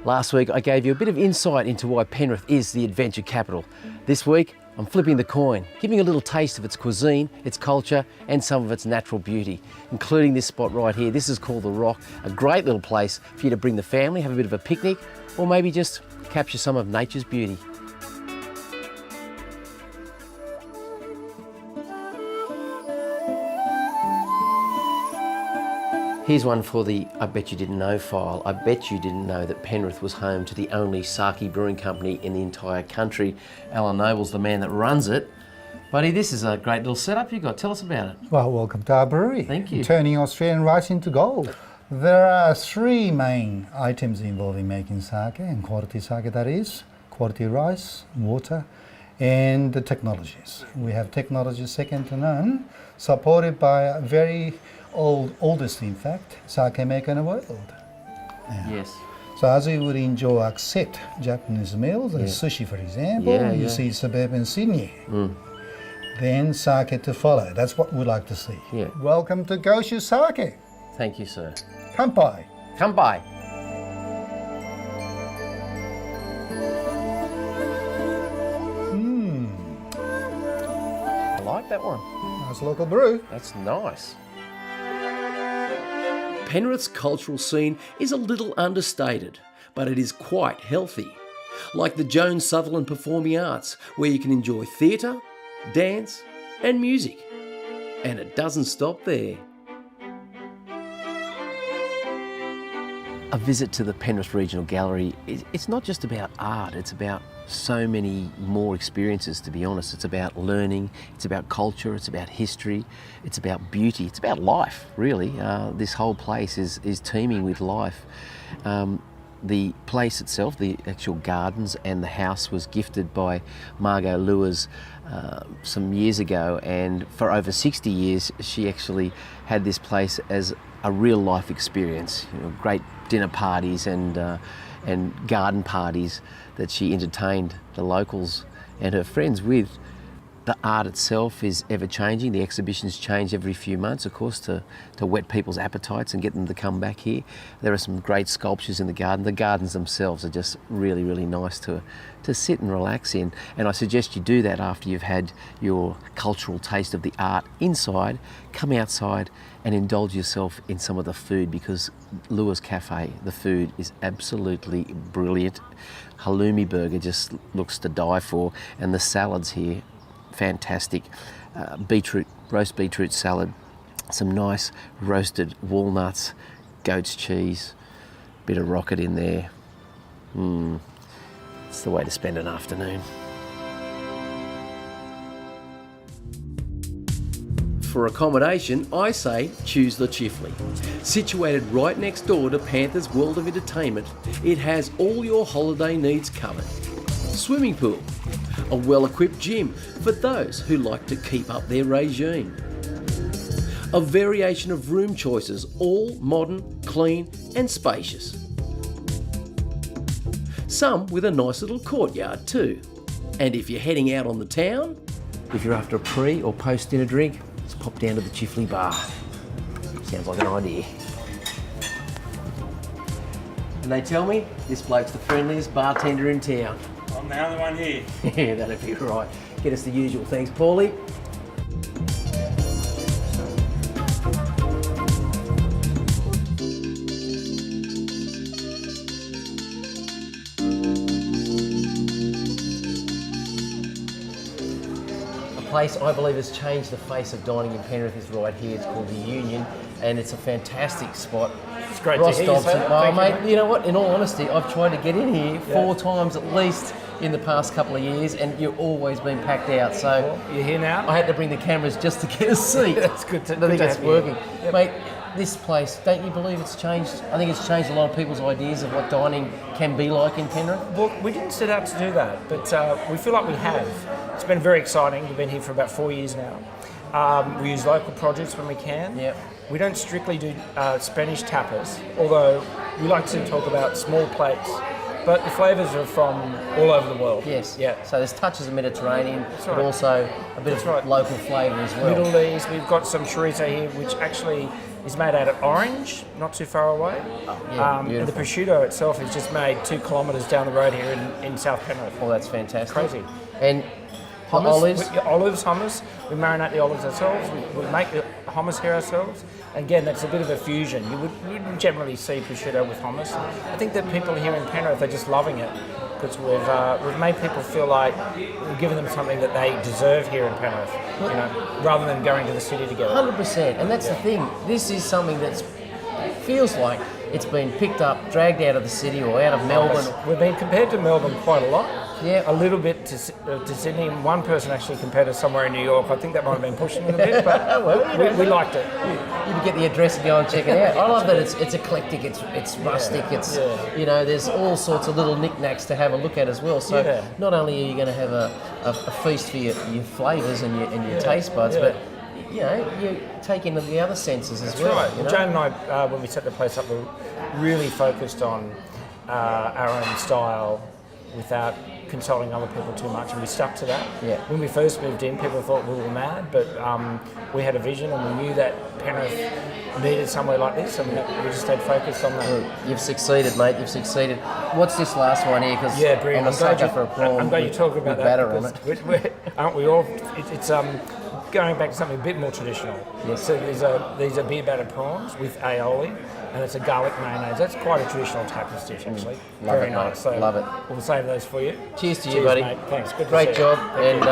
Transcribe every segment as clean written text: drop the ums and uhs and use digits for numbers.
Last week I gave you a bit of insight into why Penrith is the adventure capital. This week I'm flipping the coin, giving a little taste of its cuisine, its culture and some of its natural beauty, including this spot right here. This is called The Rock, a great little place for you to bring the family, have a bit of a picnic, or maybe just capture some of nature's beauty. Here's one for the I Bet You Didn't Know file. I bet you didn't know that Penrith was home to the only sake brewing company in the entire country. Alan Noble's the man that runs it. Buddy, this is a great little setup you've got. Tell us about it. Well, welcome to our brewery. Thank you. Turning Australian rice into gold. There are three main items involving making sake, and quality sake that is. Quality rice, water, and the technologies. We have technology second to none, supported by a very oldest, in fact, sake maker in the world. Yeah. Yes. So as you would enjoy accept Japanese meals, sushi for example, you see suburban Sydney. Then sake to follow. That's what we like to see. Yeah. Welcome to Goshu Sake. Thank you, sir. Kanpai. Come by. I like that one. Nice local brew. That's nice. Penrith's cultural scene is a little understated, but it is quite healthy. Like the Jones Sutherland Performing Arts, where you can enjoy theatre, dance and music. And it doesn't stop there. A visit to the Penrith Regional Gallery, it's not just about art, it's about so many more experiences, to be honest. It's about learning, it's about culture, it's about history, it's about beauty, it's about life, really. This whole place is teeming with life. The place itself, the actual gardens and the house was gifted by Margot Lewis some years ago, and for over 60 years she actually had this place as a real life experience. You know, great dinner parties and garden parties that she entertained the locals and her friends with. The art itself is ever changing. The exhibitions change every few months, of course, to whet people's appetites and get them to come back here. There are some great sculptures in the garden. The gardens themselves are just really, really nice to sit and relax in. And I suggest you do that after you've had your cultural taste of the art inside. Come outside and indulge yourself in some of the food, because Lewis Cafe, the food is absolutely brilliant. Halloumi burger just looks to die for, and the salads here, fantastic. Roast beetroot salad, some nice roasted walnuts, goat's cheese, bit of rocket in there. It's the way to spend an afternoon. For accommodation, I say choose the Chifley. Situated right next door to Panthers World of Entertainment, it has all your holiday needs covered. Swimming pool, a well-equipped gym for those who like to keep up their regime. A variation of room choices, all modern, clean and spacious. Some with a nice little courtyard too. And if you're heading out on the town, if you're after a pre or post-dinner drink, just pop down to the Chifley bar. Sounds like an idea. And they tell me this bloke's the friendliest bartender in town. I'm the only one here. Yeah, that'd be right. Get us the usual. Thanks, Paulie. A place I believe has changed the face of dining in Penrith is right here. It's called the Union, and it's a fantastic spot. It's great Ross to hear you Dobson. say that. Oh, Thank mate, you know what? In all honesty, I've tried to get in here 4 times at least in the past couple of years, and you've always been packed out. So Well, you're here now. I had to bring the cameras just to get a seat. That's good to- I good think to it's have you. working, Yep. mate. This place, don't you believe it's changed? I think it's changed a lot of people's ideas of what dining can be like in Penrith. Well, we didn't set out to do that, but we feel like we have. It's been very exciting. We've been here for about 4 years now. We use local produce when we can. Yep. We don't strictly do Spanish tapas, although we like to talk about small plates but the flavours are from all over the world. Yes. Yeah. So there's touches of Mediterranean, but right. also a bit of right. local flavour as well. Middle East. We've got some chorizo here, which actually is made out of orange, not too far away. Yeah, And the beautiful. prosciutto itself is just made 2 kilometres down the road here in South Penrith. Oh, that's fantastic. Crazy. And the Hummus, olives. hummus. We marinate the olives ourselves. We make the hummus here ourselves. Again, that's a bit of a fusion. You wouldn't generally see prosciutto with hummus. I think that people here in Penrith are just loving it because we've made people feel like we've given them something that they deserve here in Penrith, rather than going to the city to get it. 100%. And that's the thing. This is something that feels like it's been picked up, dragged out of the city or out of Melbourne. We've been compared to Melbourne quite a lot. Yeah. A little bit to Sydney. And one person actually compared us somewhere in New York. I think that might have been pushing it a bit, but Well, we liked it. You can get the address and go and check it out. I love that it's eclectic, it's rustic, there's all sorts of little knickknacks to have a look at as well. So not only are you going to have a feast for your flavours and your taste buds, but you take in the other senses as well. Right. Well, Jane and I, when we set the place up, we were really focused on our own style without consulting other people too much, and we stuck to that. Yeah. When we first moved in, people thought we were mad, but we had a vision and we knew that Penrith needed somewhere like this, and we just stayed focused on that. You've succeeded, mate. You've succeeded. What's this last one here? Because brilliant. I'm a sucker for a prawn. I'm glad you talk about with that. batter on it. Because aren't we all? It's going back to something a bit more traditional. Yes. So these are beer battered prawns with aioli, and it's a garlic mayonnaise. That's quite a traditional tapas dish, actually. Love Very it, nice. mate. So Love it. We'll save those for you. Cheers to you, buddy. Mate. Thanks. Good to Great see job, you. and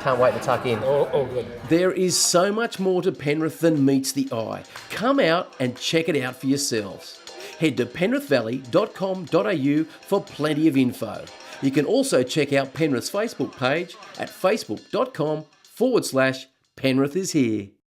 can't wait to tuck in. All good. There is so much more to Penrith than meets the eye. Come out and check it out for yourselves. Head to penrithvalley.com.au for plenty of info. You can also check out Penrith's Facebook page at facebook.com/Penrith is here.